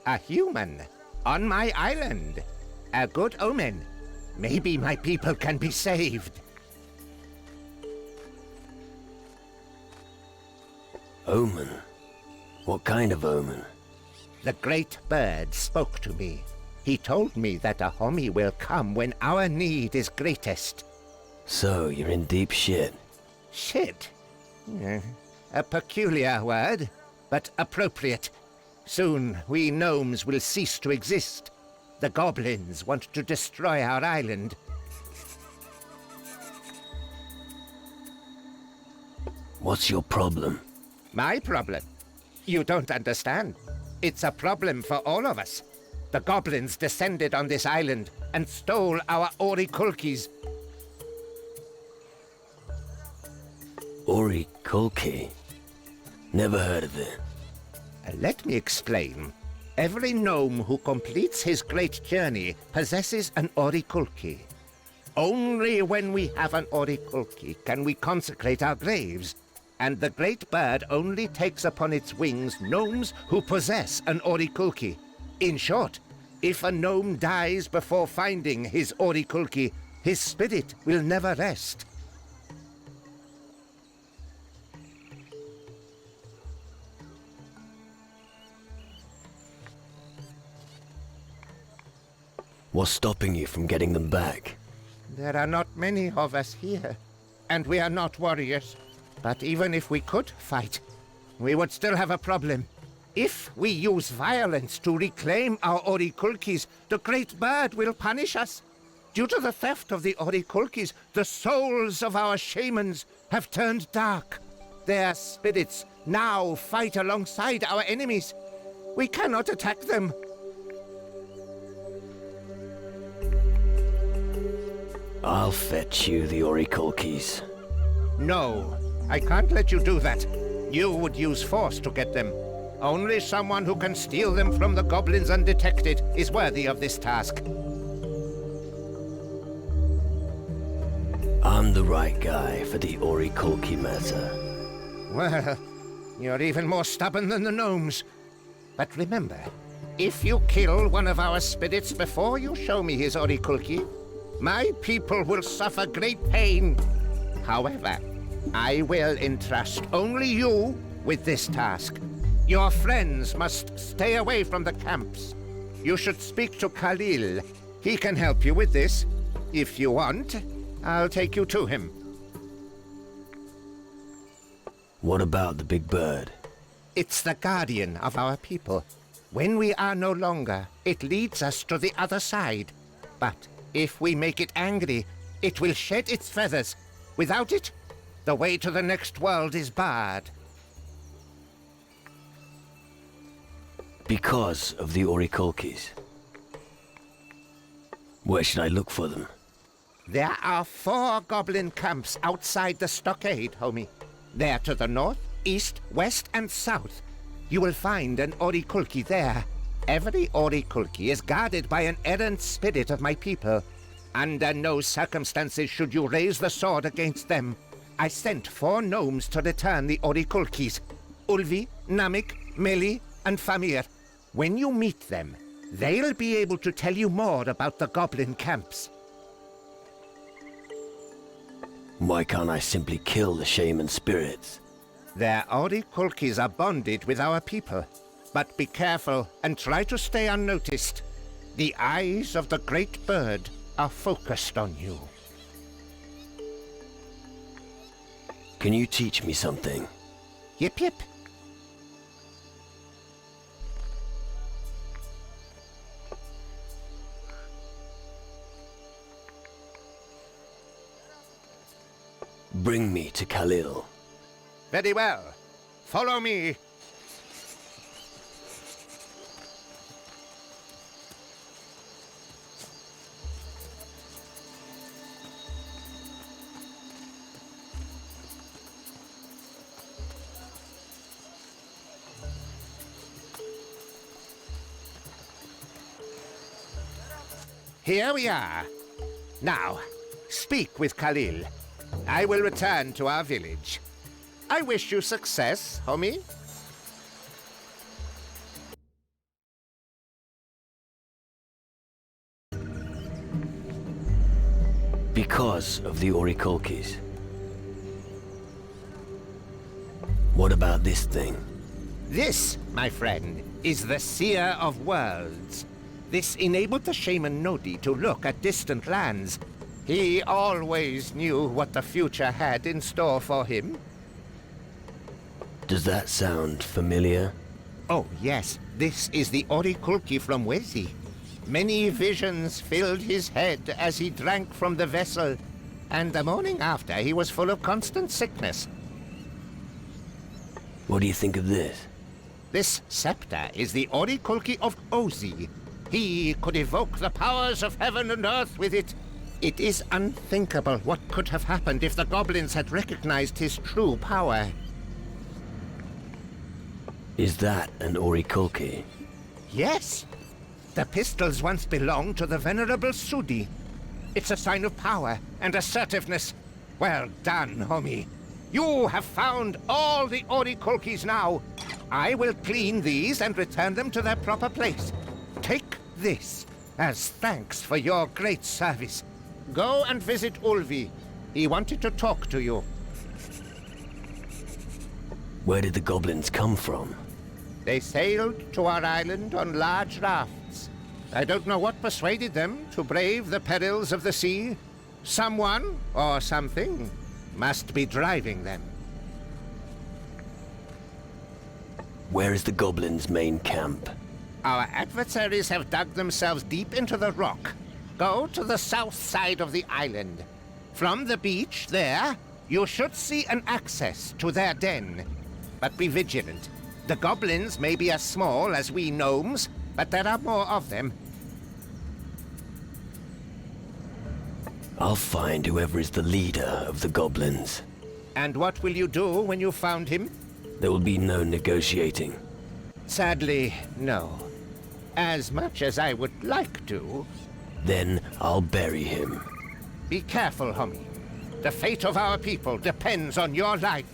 A human on my island. A good omen. Maybe my people can be saved. Omen? What kind of omen? The great bird spoke to me. He told me that a homie will come when our need is greatest. So, you're in deep shit. Shit? A peculiar word, but appropriate. Soon, we gnomes will cease to exist. The goblins want to destroy our island. What's your problem? My problem? You don't understand. It's a problem for all of us. The goblins descended on this island and stole our Orikulkis. Orikulki? Never heard of it. Let me explain. Every gnome who completes his great journey possesses an Orikulki. Only when we have an Orikulki can we consecrate our graves, and the great bird only takes upon its wings gnomes who possess an Orikulki. In short, if a gnome dies before finding his Orikulki, his spirit will never rest. What's stopping you from getting them back? There are not many of us here, and we are not warriors. But even if we could fight, we would still have a problem. If we use violence to reclaim our Orikulkis, the great bird will punish us. Due to the theft of the Orikulkis, the souls of our shamans have turned dark. Their spirits now fight alongside our enemies. We cannot attack them. I'll fetch you the Orikulkis. No, I can't let you do that. You would use force to get them. Only someone who can steal them from the goblins undetected is worthy of this task. I'm the right guy for the Orikulki matter. Well, you're even more stubborn than the gnomes. But remember, if you kill one of our spirits before you show me his Orikulki, my people will suffer great pain. However, I will entrust only you with this task. Your friends must stay away from the camps. You should speak to Khalil. He can help you with this. If you want, I'll take you to him. What about the big bird? It's the guardian of our people. When we are no longer, it leads us to the other side. But if we make it angry, it will shed its feathers. Without it, the way to the next world is barred. Because of the Orikulkis. Where should I look for them? There are 4 goblin camps outside the stockade, homie. They're to the north, east, west, and south. You will find an Orikulki there. Every Orikulki is guarded by an errant spirit of my people. Under no circumstances should you raise the sword against them. I sent 4 gnomes to return the Orikulkis. Ulvi, Namik, Meli, and Famir. When you meet them, they'll be able to tell you more about the goblin camps. Why can't I simply kill the shaman spirits? Their Orikulkis are bonded with our people. But be careful and try to stay unnoticed. The eyes of the great bird are focused on you. Can you teach me something? Yip yip. Bring me to Khalil. Very well. Follow me. Here we are. Now, speak with Khalil. I will return to our village. I wish you success, homie. Because of the Orikolkis. What about this thing? This, my friend, is the Seer of Worlds. This enabled the shaman Nodi to look at distant lands. He always knew what the future had in store for him. Does that sound familiar? Oh, yes. This is the Orikolki from Wesi. Many visions filled his head as he drank from the vessel, and the morning after he was full of constant sickness. What do you think of this? This scepter is the Orikolki of Ozi. He could evoke the powers of heaven and earth with it. It is unthinkable what could have happened if the goblins had recognized his true power. Is that an Orikolki? Yes. The pistols once belonged to the venerable Sudi. It's a sign of power and assertiveness. Well done, homie. You have found all the Orikolkis now. I will clean these and return them to their proper place. Take this as thanks for your great service. Go and visit Ulvi. He wanted to talk to you. Where did the goblins come from? They sailed to our island on large rafts. I don't know what persuaded them to brave the perils of the sea. Someone, or something, must be driving them. Where is the goblins' main camp? Our adversaries have dug themselves deep into the rock. Go to the south side of the island. From the beach there, you should see an access to their den. But be vigilant. The goblins may be as small as we gnomes, but there are more of them. I'll find whoever is the leader of the goblins. And what will you do when you found him? There will be no negotiating. Sadly, no. As much as I would like to. Then I'll bury him. Be careful, homie. The fate of our people depends on your life.